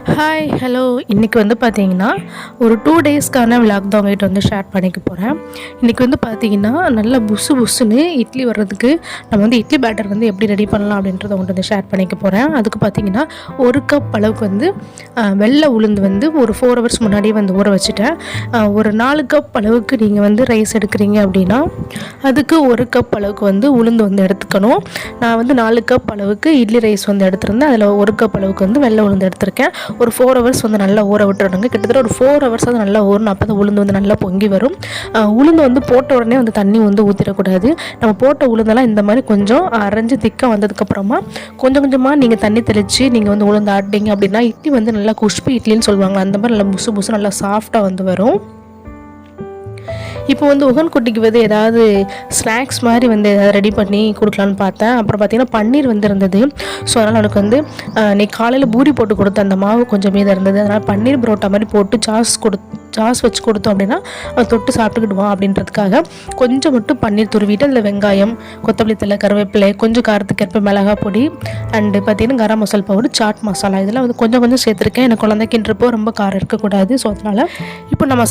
Hi hello இன்றைக்கி வந்து பார்த்தீங்கன்னா ஒரு 2 டேஸ்க்கான விலாக் தான் உங்கள்கிட்ட வந்து ஷேர் பண்ணிக்க போகிறேன். இன்றைக்கி வந்து பார்த்தீங்கன்னா நல்லா புசு புசுன்னு இட்லி வர்றதுக்கு நம்ம வந்து இட்லி பேட்டர் வந்து எப்படி ரெடி பண்ணலாம் அப்படின்றத உங்கள்கிட்ட வந்து ஷேர் பண்ணிக்க போகிறேன். அதுக்கு பார்த்தீங்கன்னா 1 கப் அளவுக்கு வந்து வெள்ளை உளுந்து வந்து ஒரு 4 ஹவர்ஸ் முன்னாடியே வந்து ஊற வச்சுட்டேன். ஒரு 4 கப் அளவுக்கு நீங்கள் வந்து ரைஸ் எடுக்கிறீங்க அப்படின்னா அதுக்கு 1 கப் அளவுக்கு வந்து உளுந்து வந்து எடுத்துக்கணும். நான் வந்து 4 கப் அளவுக்கு இட்லி ரைஸ் வந்து எடுத்திருந்தேன். அதில் 1 கப் அளவுக்கு வந்து வெள்ளை உளுந்து எடுத்திருக்கேன். ஒரு 4 ஹவர்ஸ் வந்து நல்லா ஊற விட்டுறணுங்க. கிட்டத்தட்ட ஒரு 4 ஹவர்ஸ் வந்து நல்லா ஊறணும். அப்போ தான் உளுந்து வந்து நல்லா பொங்கி வரும். உளுந்து வந்து போட்ட உடனே வந்து தண்ணி வந்து ஊற்றிடக்கூடாது. நம்ம போட்ட உளுந்தெல்லாம் இந்த மாதிரி கொஞ்சம் அரைஞ்சி திக்காக வந்ததுக்கப்புறமா கொஞ்சம் கொஞ்சமாக நீங்கள் தண்ணி தெளித்து நீங்கள் வந்து உளுந்து ஆட்டிங்க அப்படின்னா இட்லி வந்து நல்லா குஷ்பு இட்லின்னு சொல்லுவாங்க. அந்த மாதிரி நல்லா புசு புசு நல்லா சாஃப்டாக வந்து வரும். இப்போ வந்து உகன் குட்டிக்கு வந்து ஏதாவது ஸ்நாக்ஸ் மாதிரி வந்து எதாவது ரெடி பண்ணி கொடுக்கலான்னு பார்த்தேன். அப்புறம் பார்த்திங்கன்னா பன்னீர் வந்து இருந்தது. ஸோ அதனால் அவனுக்கு வந்து இன்னைக்கு காலையில் பூரி போட்டு கொடுத்த அந்த மாவு கொஞ்சம் மீதம் இருந்தது. அதனால் பன்னீர் பரோட்டா மாதிரி போட்டு சாஸ் வச்சு கொடுத்தோம் அப்படின்னா அவன் தொட்டு சாப்பிட்டுக்கிடுவான் அப்படின்றதுக்காக கொஞ்சம் மட்டும் பன்னீர் துருவிட்டு அதில் வெங்காயம், கொத்தமல்லி தழை, கருவேப்பிலை, கொஞ்சம் காரத்துக்கு ஏற்ப மிளகா பொடி அண்டு பார்த்திங்கன்னா கரம் மசாலா பவுடர், சாட் மசாலா இதெல்லாம் வந்து கொஞ்சம் கொஞ்சம் சேர்த்துருக்கேன். எனக்கு குழந்தைக்கின்றப்போ ரொம்ப காரம் இருக்கக்கூடாது. ஸோ அதனால் இப்போ நம்ம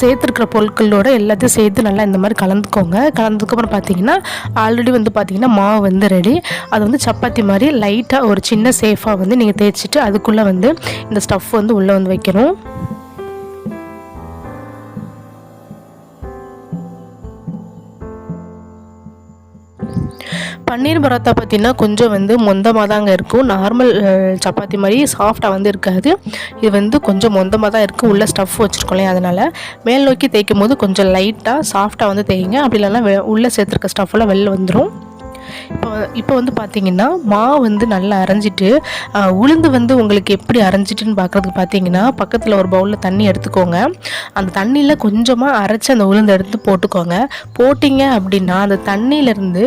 சேர்த்துருக்கிற பொருட்களோட எல்லாத்தையும் சேர்த்து நல்லா இந்த மாதிரி கலந்துக்கோங்க. கலந்ததுக்கப்புறம் பார்த்திங்கன்னா ஆல்ரெடி வந்து பார்த்திங்கன்னா மாவு வந்து ரெடி. அது வந்து சப்பாத்தி மாதிரி லைட்டாக ஒரு சின்ன சேஃபாக வந்து நீங்கள் தேய்ச்சிட்டு அதுக்குள்ளே வந்து இந்த ஸ்டஃப் வந்து உள்ளே வந்து வைக்கணும். பன்னீர் பராத்தா பார்த்திங்கன்னா கொஞ்சம் வந்து மொந்தமாக தாங்க இருக்கும். நார்மல் சப்பாத்தி மாதிரி சாஃப்டாக வந்து இருக்காது. இது வந்து கொஞ்சம் மொந்தமாக தான் இருக்குது. உள்ள ஸ்டஃப் வச்சுருக்கோம். அதனால் மேல் நோக்கி தேய்க்கும் போது கொஞ்சம் லைட்டாக சாஃப்டாக வந்து தேய்ங்க. அப்படி இல்லைன்னா உள்ளே சேர்த்துருக்க ஸ்டஃப்லாம் வெளில வந்துடும். இப்போ வந்து பார்த்திங்கன்னா மாவு வந்து நல்லா அரைஞ்சிட்டு உளுந்து வந்து உங்களுக்கு எப்படி அரைஞ்சிட்டுன்னு பார்க்குறதுக்கு பார்த்திங்கன்னா பக்கத்தில் ஒரு பவுலில் தண்ணி எடுத்துக்கோங்க. அந்த தண்ணியில் கொஞ்சமாக அரைச்சி அந்த உளுந்து எடுத்து போட்டுக்கோங்க. போட்டிங்க அப்படின்னா அந்த தண்ணியிலேருந்து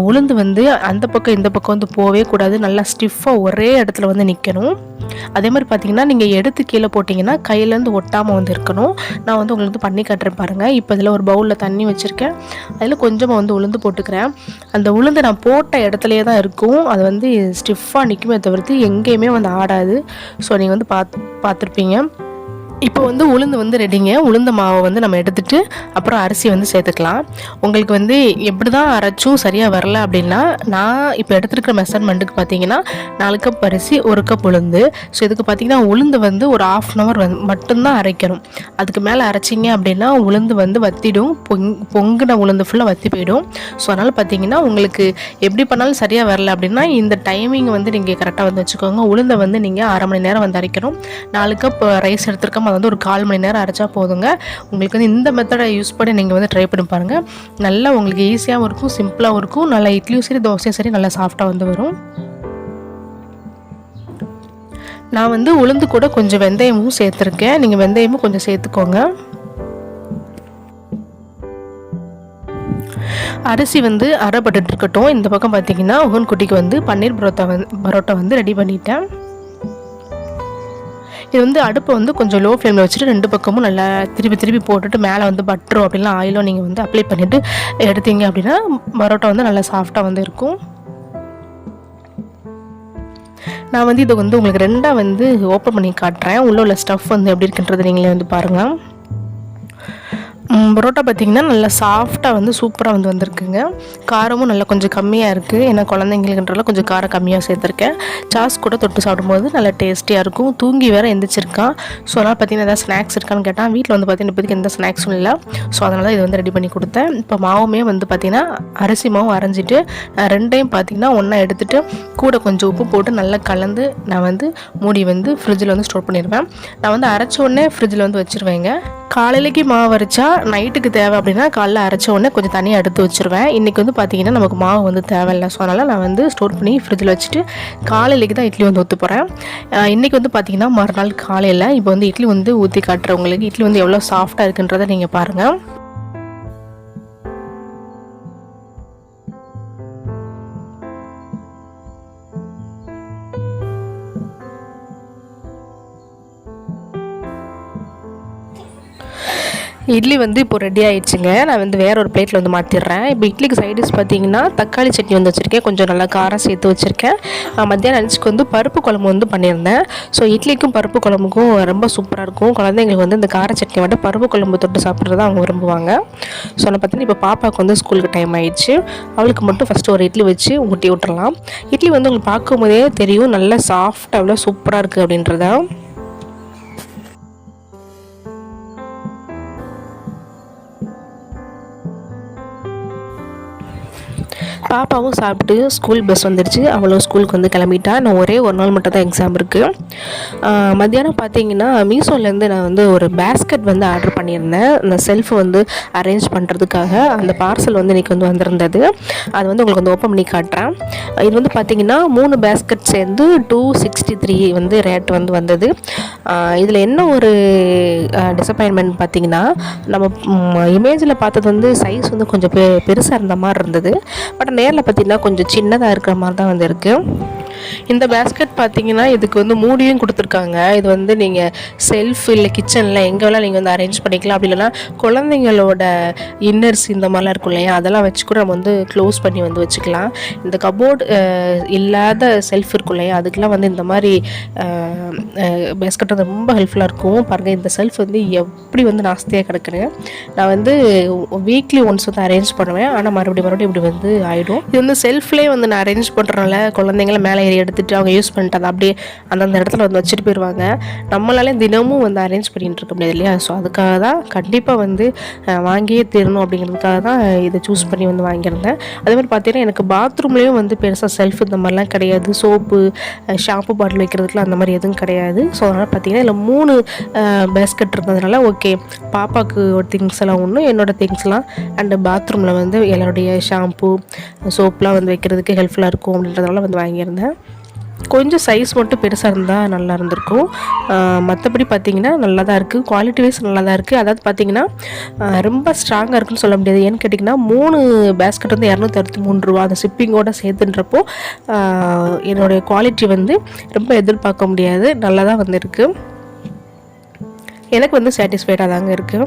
உளுந்து வந்து அந்த பக்கம் இந்த பக்கம் வந்து போகவே கூடாது. நல்லா ஸ்டிஃபாக ஒரே இடத்துல வந்து நிற்கணும். அதே மாதிரி பார்த்திங்கன்னா நீங்கள் எடுத்து கீழே போட்டிங்கன்னா கையிலேருந்து ஒட்டாமல் வந்து இருக்கணும். நான் வந்து உங்களுக்கு பண்ணி காட்டுறேன் பாருங்கள். இப்போ இதில் ஒரு பவுலில் தண்ணி வச்சுருக்கேன். அதில் கொஞ்சமாக வந்து உளுந்து போட்டுக்கிறேன். அந்த உளுந்து நான் போட்ட இடத்துலையே தான் இருக்கும். அது வந்து ஸ்டிஃபாக நிற்குமே தவிர்த்து எங்கேயுமே வந்து ஆடாது. ஸோ நீங்கள் வந்து பார்த்துருப்பீங்க. இப்போ வந்து உளுந்து வந்து ரெடிங்க. உளுந்த மாவை வந்து நம்ம எடுத்துகிட்டு அப்புறம் அரிசி வந்து சேர்த்துக்கலாம். உங்களுக்கு வந்து எப்படி தான் அரைச்சும் சரியாக வரல அப்படின்னா நான் இப்போ எடுத்துருக்கிற மெஷர்மெண்ட்டுக்கு பார்த்தீங்கன்னா 4 கப் அரிசி 1 கப் உளுந்து. ஸோ இதுக்கு பார்த்தீங்கன்னா உளுந்து வந்து ஒரு 1/2 hour மட்டும்தான் அரைக்கணும். அதுக்கு மேலே அரைச்சிங்க அப்படின்னா உளுந்து வந்து வத்திடும். பொங்குன உளுந்து ஃபுல்லாக வத்தி போயிடும். ஸோ அதனால் பார்த்தீங்கன்னா உங்களுக்கு எப்படி பண்ணாலும் சரியாக வரல அப்படின்னா இந்த டைமிங் வந்து நீங்கள் கரெக்டாக வந்து வச்சுக்கோங்க. உளுந்தை வந்து நீங்கள் 1/2 மணி நேரம் வந்து அரைக்கணும். 4 கப் ரைஸ் எடுத்துருக்கோம். அது வந்து ஒரு 1/4 மணி நேரம் அரைச்சா போதுங்க. உங்களுக்கு வந்து இந்த மெத்தடை யூஸ் பண்ணி நீங்கள் வந்து ட்ரை பண்ணி பாருங்கள். நல்லா உங்களுக்கு ஈஸியாகவும் இருக்கும், சிம்பிளாகவும் இருக்கும். நல்லா இட்லியும் சரி தோசையும் சரி நல்லா சாஃப்டாக வந்து வரும். நான் வந்து உளுந்து கூட கொஞ்சம் வெந்தயமும் சேர்த்துருக்கேன். நீங்கள் வெந்தயமும் கொஞ்சம் சேர்த்துக்கோங்க. அரிசி வந்து அரைப்பட்டு இருக்கட்டும். இந்த பக்கம் பார்த்தீங்கன்னா உகன் குட்டிக்கு வந்து பன்னீர் பரோட்டா வந்து ரெடி பண்ணிட்டேன். இது வந்து அடுப்பை வந்து கொஞ்சம் லோ ஃப்ளேமில் வச்சுட்டு 2 பக்கமும் நல்லா திருப்பி போட்டுட்டு மேலே வந்து பட்டரோ அப்படின்னா ஆயிலோ நீங்கள் வந்து அப்ளை பண்ணிவிட்டு எடுத்தீங்க அப்படின்னா பரோட்டா வந்து நல்லா சாஃப்டாக வந்து இருக்கும். நான் வந்து இதை வந்து உங்களுக்கு 2ஆக வந்து ஓப்பன் பண்ணி காட்டுறேன். உள்ள ஸ்டஃப் வந்து எப்படி இருக்குன்றது நீங்களே வந்து பாருங்கள். பரோட்டா பார்த்திங்கன்னா நல்லா சாஃப்டாக வந்து சூப்பராக வந்து வந்திருக்குங்க. காரமும் நல்லா கொஞ்சம் கம்மியாக இருக்குது. ஏன்னா குழந்தைங்களுக்குன்றல கொஞ்சம் காரம் கம்மியாக சேர்த்துருக்கேன். சாஸ் கூட தொட்டு சாப்பிடும்போது நல்லா டேஸ்டியாக இருக்கும். தூங்கி வேறு எந்திரிச்சிருக்கான். ஸோ அதனால் பார்த்திங்கன்னா எதாவது ஸ்நாக்ஸ் இருக்கான்னு கேட்டால் வீட்டில் வந்து பார்த்திங்கன்னா இப்போதைக்கு எந்த ஸ்நாக்ஸும் இல்லை. ஸோ அதனால தான் இது வந்து ரெடி பண்ணி கொடுத்தேன். இப்போ மாவுமே வந்து பார்த்திங்கன்னா அரிசி மாவும் அரைஞ்சிட்டு 2டைம் பார்த்திங்கன்னா ஒன்றா எடுத்துகிட்டு கூட கொஞ்சம் உப்பு போட்டு நல்லா கலந்து நான் வந்து மூடி வந்து ஃப்ரிட்ஜில் வந்து ஸ்டோர் பண்ணிடுவேன். நான் வந்து அரைச்ச உடனே ஃப்ரிட்ஜில் வந்து வச்சுருவேங்க. காலையிலைக்கு மாவு அரைச்சா நைட்டுக்கு தேவை அப்படின்னா காலைல அரைச்ச உடனே கொஞ்சம் தனியாக எடுத்து வச்சுருவேன். இன்றைக்கி வந்து பார்த்திங்கன்னா நமக்கு மாவு வந்து தேவையில்லை. ஸோ அதனால் நான் வந்து ஸ்டோர் பண்ணி ஃப்ரிட்ஜில் வச்சுட்டு காலையிலைக்கு தான் இட்லி வந்து ஊற்ற போகிறேன். இன்றைக்கி வந்து பார்த்திங்கன்னா மறுநாள் காலையில் இப்போ வந்து இட்லி வந்து ஊற்றி காட்டுறவங்களுக்கு இட்லி வந்து எவ்வளோ சாஃப்டாக இருக்குன்றதை நீங்கள் பாருங்கள். இட்லி வந்து இப்போ ரெடி ஆகிடுச்சுங்க. நான் வந்து வேறு ஒரு பிளேட்டில் வந்து மாற்றிடுறேன். இப்போ இட்லிக்கு சைடிஷ் பார்த்தீங்கன்னா தக்காளி சட்னி வந்து வச்சுருக்கேன், கொஞ்சம் நல்லா காரம் சேர்த்து வச்சுருக்கேன். மத்தியானம் லஞ்சுக்கு வந்து பருப்பு குழம்பு வந்து பண்ணியிருந்தேன். ஸோ இட்லிக்கும் பருப்பு குழம்புக்கும் ரொம்ப சூப்பராக இருக்கும். குழந்தைங்களுக்கு வந்து இந்த கார சட்னி விட பருப்பு குழம்பு தொட்டு சாப்பிட்றது அவங்க விரும்புவாங்க. ஸோ நான் பார்த்தீங்கன்னா இப்போ பாப்பாவுக்கு வந்து ஸ்கூலுக்கு டைம் ஆகிடுச்சு. அவளுக்கு மட்டும் ஃபஸ்ட்டு ஒரு இட்லி வச்சு ஊட்டி விட்டுறலாம். இட்லி வந்து உங்களுக்கு பார்க்கும்போதே தெரியும் நல்லா சாஃப்டாக அவ்வளோ சூப்பராக இருக்குது அப்படின்றத. பாப்பாவும் சாப்பிட்டு ஸ்கூல் பஸ் வந்துடுச்சு. அவளும் ஸ்கூலுக்கு வந்து கிளம்பிட்டா. நான் ஒரே ஒரு நாள் மட்டும் தான் எக்ஸாம் இருக்குது. மத்தியானம் பார்த்தீங்கன்னா மீஷோலேருந்து நான் வந்து ஒரு பேஸ்கெட் வந்து ஆர்டர் பண்ணியிருந்தேன், இந்த செல்ஃப் வந்து அரேஞ்ச் பண்ணுறதுக்காக. அந்த பார்சல் வந்து இன்றைக்கி வந்து வந்திருந்தது. அது வந்து உங்களுக்கு வந்து ஓப்பன் பண்ணி காட்டுறேன். இது வந்து பார்த்திங்கன்னா 3 பேஸ்கெட் சேர்ந்து 263 வந்து ரேட் வந்து வந்தது. இதில் என்ன ஒரு டிசப்பாயின்மெண்ட் பார்த்திங்கன்னா, நம்ம இமேஜில் பார்த்தது வந்து சைஸ் வந்து கொஞ்சம் பெருசாக இருந்த மாதிரி இருந்தது. பட் நேரில் பார்த்திங்கன்னா கொஞ்சம் சின்னதாக இருக்கிற மாதிரி தான் வந்து இருக்குது. இந்த பேஸ்கெட் பார்த்திங்கன்னா இதுக்கு வந்து மூடியும் கொடுத்துருக்காங்க. இது வந்து நீங்கள் செல்ஃப் இல்லை கிச்சனில் எங்கே வேணால் நீங்கள் வந்து அரேஞ்ச் பண்ணிக்கலாம். அப்படி இல்லைனா குழந்தைங்களோட இன்னர்ஸ் இந்த மாதிரிலாம் இருக்கும் இல்லையா, அதெல்லாம் வச்சு கூட நம்ம வந்து க்ளோஸ் பண்ணி வந்து வச்சுக்கலாம். இந்த கபோர்டு இல்லாத செல்ஃப் இருக்கும் இல்லையா, அதுக்கெலாம் வந்து இந்த மாதிரி பேஸ்கெட் வந்து ரொம்ப ஹெல்ப்ஃபுல்லாக இருக்கும். பாருங்கள், இந்த செல்ஃப் வந்து எப்படி வந்து நாஸ்தியாக கிடக்குன்னு. நான் வந்து வீக்லி ஒன்ஸ் வந்து அரேஞ்ச் பண்ணுவேன், ஆனால் மறுபடியும் இப்படி வந்து ஆகிடும். இது வந்து செல்ஃப்லேயே வந்து நான் அரேஞ்ச் பண்ணுறனால குழந்தைங்கள மேலே ஏறி எடுத்துகிட்டு அவங்க யூஸ் பண்ணிட்டு அதை அப்படியே அந்தந்த இடத்துல வந்து வச்சுட்டு போயிடுவாங்க. நம்மளாலே தினமும் வந்து அரேஞ்ச் பண்ணிகிட்டு இருக்க முடியாது இல்லையா. ஸோ அதுக்காக தான் கண்டிப்பாக வந்து வாங்கியே தரணும் அப்படிங்கிறதுக்காக தான் இதை சூஸ் பண்ணி வந்து வாங்கியிருந்தேன். அதேமாதிரி பார்த்தீங்கன்னா எனக்கு பாத்ரூம்லேயும் வந்து பெருசாக செல்ஃப் இந்த மாதிரிலாம் கிடையாது. சோப்பு ஷாம்பு பாட்டில் வைக்கிறதுக்குலாம் அந்த மாதிரி எதுவும் கிடையாது. ஸோ அதனால் பார்த்தீங்கன்னா இதில் 3 பேஸ்கெட் இருந்ததுனால ஓகே, பாப்பாவுக்கு ஒரு திங்ஸ் எல்லாம் ஒன்று, என்னோடய திங்ஸ்லாம் அண்டு பாத்ரூமில் வந்து எல்லாருடைய ஷாம்பு சோப்லாம் வந்து வைக்கிறதுக்கு ஹெல்ப்ஃபுல்லாக இருக்கும் அப்படின்றதுனால வந்து வாங்கியிருந்தேன். கொஞ்சம் சைஸ் மட்டும் பெருசாக இருந்தால் நல்லா இருந்திருக்கும். மற்றபடி பார்த்திங்கன்னா நல்லா தான் இருக்குது, குவாலிட்டி வைஸ் நல்லா தான் இருக்குது. அதாவது பார்த்திங்கன்னா ரொம்ப ஸ்ட்ராங்காக இருக்குன்னு சொல்ல முடியாது. ஏன்னு கேட்டிங்கன்னா 3 பேஸ்கெட் வந்து 263 ரூபா, அந்த ஷிப்பிங்கோடு சேர்த்துன்றப்போ என்னுடைய குவாலிட்டி வந்து ரொம்ப எதிர்பார்க்க முடியாது, நல்லா தான் வந்து இருக்குது. எனக்கு வந்து சாட்டிஸ்ஃபைடாக தாங்க இருக்குது.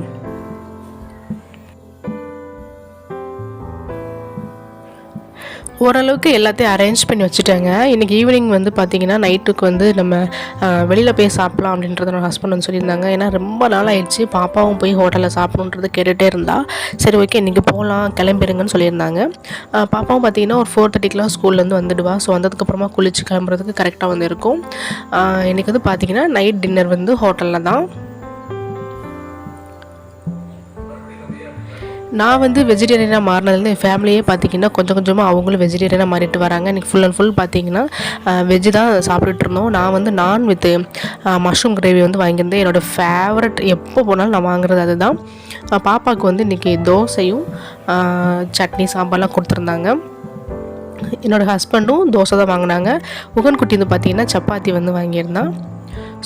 ஓரளவுக்கு எல்லாத்தையும் அரேஞ்ச் பண்ணி வச்சுட்டாங்க. இன்றைக்கி ஈவினிங் வந்து பார்த்திங்கன்னா நைட்டுக்கு வந்து நம்ம வெளியில் போய் சாப்பிட்லாம் அப்படின்றத நான் ஹஸ்பண்ட் வந்து சொல்லியிருந்தாங்க. ஏன்னா ரொம்ப நாள் ஆயிடுச்சு, பாப்பாவும் போய் ஹோட்டலில் சாப்பிட்ணுன்றது கேட்டுகிட்டே இருந்தா. சரி ஓகே இன்றைக்கி போகலாம் கிளம்பிடுங்கன்னு சொல்லியிருந்தாங்க. பாப்பாவும் பார்த்திங்கன்னா ஒரு 4:30க்கெலாம் ஸ்கூல்லேருந்து வந்துடுவா. ஸோ வந்ததுக்கப்புறமா குளிச்சு கிளம்புறதுக்கு கரெக்டாக வந்து இருக்கும். இன்றைக்கி வந்து பார்த்திங்கன்னா நைட் டின்னர் வந்து ஹோட்டலில் தான். நான் வந்து வெஜிடேரியனாக மாறினதுலேருந்து என் ஃபேமிலியே பார்த்திங்கன்னா கொஞ்சம் கொஞ்சமாக அவங்களும் வெஜிடேரியனாக மாறிட்டு வராங்க. இன்றைக்கி ஃபுல் அண்ட் ஃபுல் பார்த்திங்கன்னா வெஜ்ஜு தான் சாப்பிட்டுட்டு இருந்தோம். நான் வந்து நான் வித் மஷ்ரூம் கிரேவி வந்து வாங்கியிருந்தேன். என்னோடய ஃபேவரட், எப்போ போனாலும் நான் வாங்குறது அதுதான். பாப்பாவுக்கு வந்து இன்றைக்கி தோசையும் சட்னி சாம்பார்லாம் கொடுத்துருந்தாங்க. என்னோடய ஹஸ்பண்டும் தோசை தான் வாங்கினாங்க. உகன்குட்டி வந்து பார்த்திங்கன்னா சப்பாத்தி வந்து வாங்கியிருந்தான்.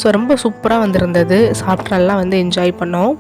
ஸோ ரொம்ப சூப்பராக வந்துருந்தது. சாப்பிட்டு நல்லா வந்து என்ஜாய் பண்ணோம்.